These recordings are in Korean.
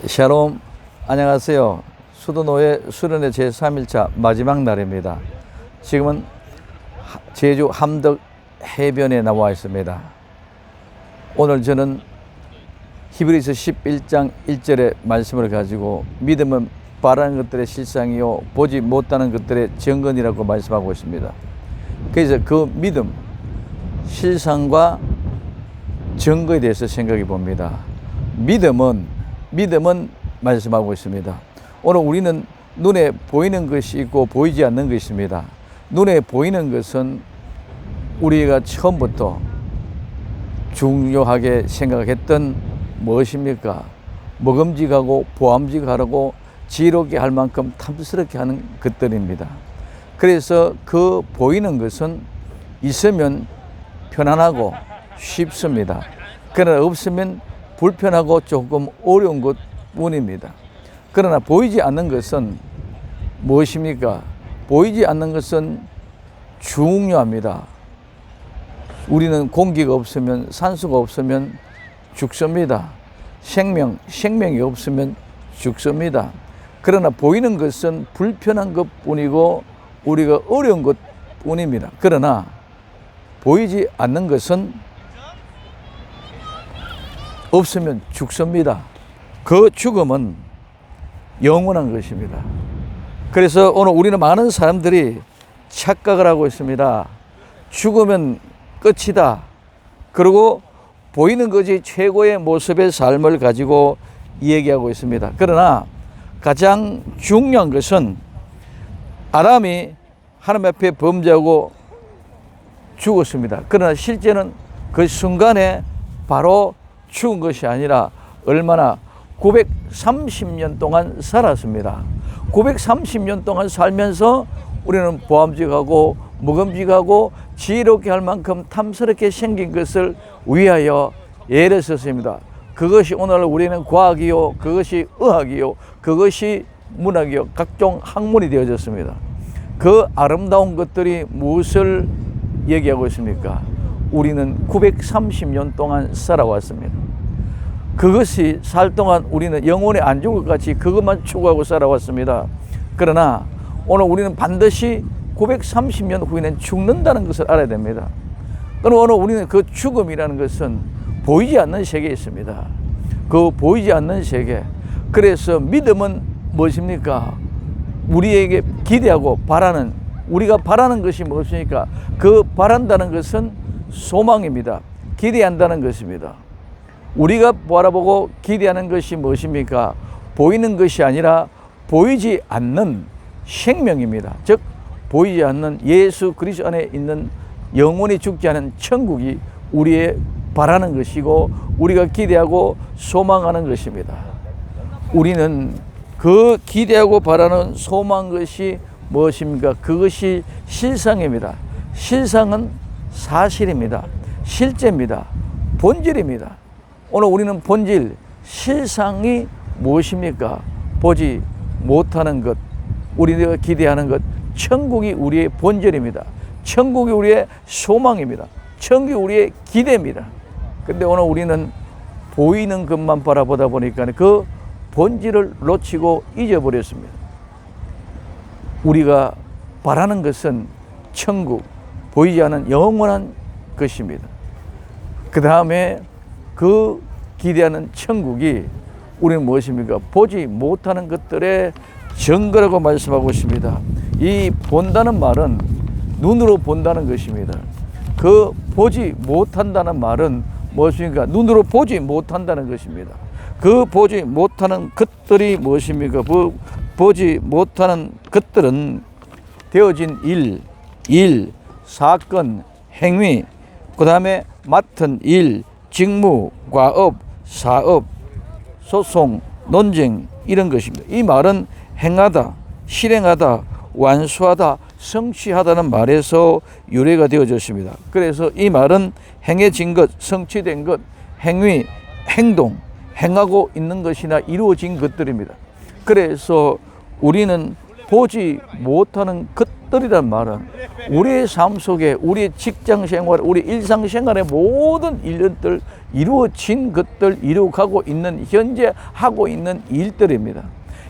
샬롬, 안녕하세요. 수도노예 수련회 제3일차 마지막 날입니다. 지금은 제주 함덕 해변에 나와 있습니다. 오늘 저는 히브리서 11장 1절의 말씀을 가지고 믿음은 바라는 것들의 실상이요 보지 못하는 것들의 증거니라고 말씀하고 있습니다. 그래서 그 믿음, 실상과 증거에 대해서 생각해 봅니다. 믿음은 말씀하고 있습니다. 오늘 우리는 눈에 보이는 것이 있고 보이지 않는 것이 있습니다. 눈에 보이는 것은 우리가 처음부터 중요하게 생각했던 무엇입니까? 먹음직하고 보암직하고 지혜롭게 할 만큼 탐스럽게 하는 것들입니다. 그래서 그 보이는 것은 있으면 편안하고 쉽습니다. 그러나 없으면 불편하고 조금 어려운 것뿐입니다. 그러나 보이지 않는 것은 무엇입니까? 보이지 않는 것은 중요합니다. 우리는 공기가 없으면, 산소가 없으면 죽습니다. 생명이 없으면 죽습니다. 그러나 보이는 것은 불편한 것뿐이고 우리가 어려운 것뿐입니다. 그러나 보이지 않는 것은 없으면 죽습니다. 그 죽음은 영원한 것입니다. 그래서 오늘 우리는 많은 사람들이 착각을 하고 있습니다. 죽으면 끝이다. 그리고 보이는 것이 최고의 모습의 삶을 가지고 얘기하고 있습니다. 그러나 가장 중요한 것은 아담이 하나님 앞에 범죄하고 죽었습니다. 그러나 실제는 그 순간에 바로 죽은 것이 아니라 얼마나 930년 동안 살았습니다. 930년 동안 살면서 우리는 보암직하고 먹음직하고 지혜롭게 할 만큼 탐스럽게 생긴 것을 위하여 애를 썼습니다. 그것이 오늘 우리는 과학이요, 그것이 의학이요, 그것이 문학이요, 각종 학문이 되어졌습니다. 그 아름다운 것들이 무엇을 얘기하고 있습니까? 우리는 930년 동안 살아왔습니다. 그것이 살 동안 우리는 영원히 안 죽을 것 같이 그것만 추구하고 살아왔습니다. 그러나 오늘 우리는 반드시 930년 후에는 죽는다는 것을 알아야 됩니다. 그럼 오늘 우리는 그 죽음이라는 것은 보이지 않는 세계에 있습니다. 그 보이지 않는 세계. 그래서 믿음은 무엇입니까? 우리에게 기대하고 바라는, 우리가 바라는 것이 무엇입니까? 그 바란다는 것은 소망입니다. 기대한다는 것입니다. 우리가 바라보고 기대하는 것이 무엇입니까? 보이는 것이 아니라 보이지 않는 생명입니다. 즉 보이지 않는 예수 그리스도 안에 있는 영원히 죽지 않은 천국이 우리의 바라는 것이고 우리가 기대하고 소망하는 것입니다. 우리는 그 기대하고 바라는 소망 것이 무엇입니까? 그것이 실상입니다. 실상은 사실입니다. 실제입니다. 본질입니다. 오늘 우리는 본질, 실상이 무엇입니까? 보지 못하는 것, 우리가 기대하는 것, 천국이 우리의 본질입니다. 천국이 우리의 소망입니다. 천국이 우리의 기대입니다. 그런데 오늘 우리는 보이는 것만 바라보다 보니까 그 본질을 놓치고 잊어버렸습니다. 우리가 바라는 것은 천국, 보이지 않는 영원한 것입니다. 그 다음에 그 기대하는 천국이 우리는 무엇입니까? 보지 못하는 것들의 증거라고 말씀하고 있습니다. 이 본다는 말은 눈으로 본다는 것입니다. 그 보지 못한다는 말은 무엇입니까? 눈으로 보지 못한다는 것입니다. 그 보지 못하는 것들이 무엇입니까? 보지 못하는 것들은 되어진 일, 사건, 행위, 그 다음에 맡은 일, 직무, 과업, 사업, 소송, 논쟁 이런 것입니다. 이 말은 행하다, 실행하다, 완수하다, 성취하다는 말에서 유래가 되어졌습니다. 그래서 이 말은 행해진 것, 성취된 것, 행위, 행동, 행하고 있는 것이나 이루어진 것들입니다. 그래서 우리는 보지 못하는 것들이란 말은 우리의 삶 속에 우리의 직장 생활, 우리 일상 생활의 모든 일들을 이루어진 것들, 이루어가고 있는 현재 하고 있는 일들입니다.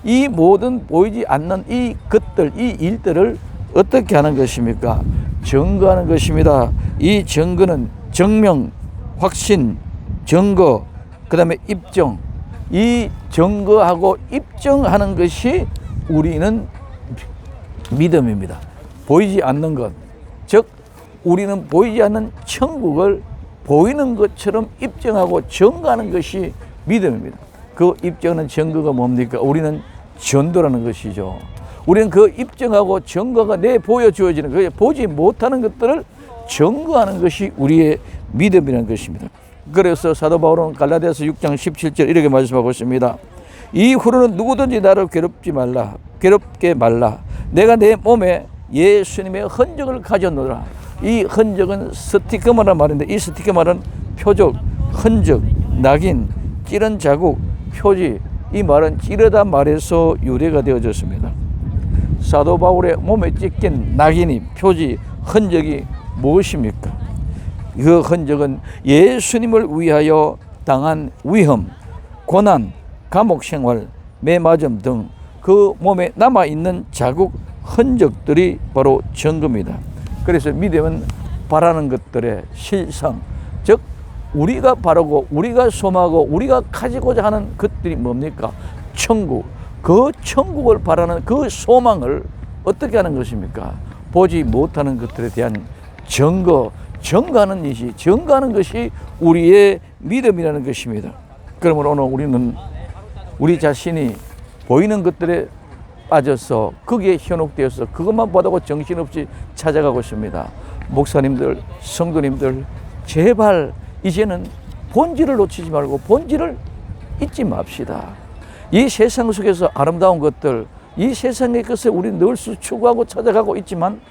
이 모든 보이지 않는 이 것들, 이 일들을 어떻게 하는 것입니까? 증거하는 것입니다. 이 증거는 증명, 확신, 증거, 그 다음에 입증. 이 증거하고 입증하는 것이 우리는 믿음입니다. 보이지 않는 것, 즉 우리는 보이지 않는 천국을 보이는 것처럼 입증하고 증거하는 것이 믿음입니다. 그 입증하는 증거가 뭡니까? 우리는 전도라는 것이죠. 우리는 그 입증하고 증거가 내 보여주어지는, 그 보지 못하는 것들을 증거하는 것이 우리의 믿음이라는 것입니다. 그래서 사도 바울은 갈라디아서 6장 17절 이렇게 말씀하고 있습니다. 이후로는 누구든지 나를 괴롭게 말라. 내가 내 몸에 예수님의 흔적을 가졌노라. 이 흔적은 스티커마란 말인데, 이 스티커 말은 표적, 흔적, 낙인, 찌른 자국, 표지, 이 말은 찌르다 말에서 유래가 되어졌습니다. 사도 바울의 몸에 찍힌 낙인이, 표지, 흔적이 무엇입니까? 그 흔적은 예수님을 위하여 당한 위험, 고난, 감옥 생활, 매맞음 등 그 몸에 남아있는 자국, 흔적들이 바로 증거입니다. 그래서 믿음은 바라는 것들의 실상, 즉 우리가 바라고 우리가 소망하고 우리가 가지고자 하는 것들이 뭡니까? 천국. 그 천국을 바라는 그 소망을 어떻게 하는 것입니까? 보지 못하는 것들에 대한 증거하는 것이 우리의 믿음이라는 것입니다. 그러므로 오늘 우리는 우리 자신이 보이는 것들에 빠져서 거기에 현혹되어서 그것만 보다고 정신없이 찾아가고 있습니다. 목사님들, 성도님들, 제발 이제는 본질을 놓치지 말고 본질을 잊지 맙시다. 이 세상 속에서 아름다운 것들, 이 세상의 것을 우리 늘 추구하고 찾아가고 있지만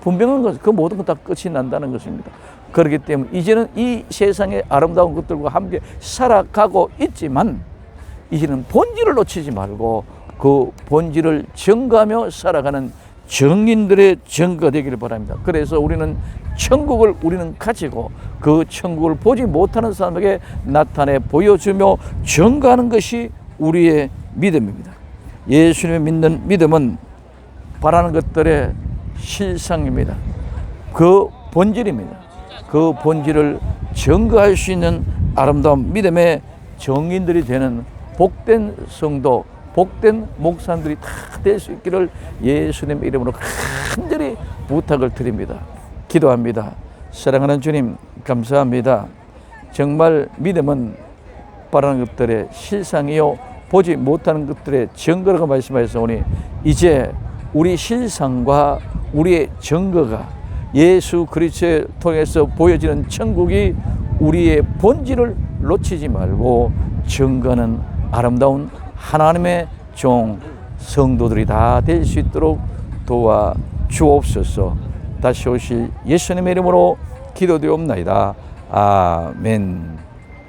분명한 것은 그 모든 것 다 끝이 난다는 것입니다. 그렇기 때문에 이제는 이 세상의 아름다운 것들과 함께 살아가고 있지만 이제는 본질을 놓치지 말고 그 본질을 증거하며 살아가는 증인들의 증거가 되기를 바랍니다. 그래서 우리는 천국을 우리는 가지고 그 천국을 보지 못하는 사람에게 나타내 보여주며 증거하는 것이 우리의 믿음입니다. 예수님을 믿는 믿음은 바라는 것들의 실상입니다. 그 본질입니다. 그 본질을 증거할 수 있는 아름다운 믿음의 증인들이 되는 복된 성도, 복된 목사님들이 다 될 수 있기를 예수님 이름으로 간절히 부탁을 드립니다. 기도합니다. 사랑하는 주님, 감사합니다. 정말 믿음은 바라는 것들의 실상이요 보지 못하는 것들의 증거라고 말씀하셨으니 이제 우리 실상과 우리의 증거가 예수 그리스도를 통해서 보여지는 천국이 우리의 본질을 놓치지 말고 증거하는 아름다운 하나님의 종 성도들이 다 될 수 있도록 도와 주옵소서. 다시 오실 예수님의 이름으로 기도드리옵나이다. 아멘.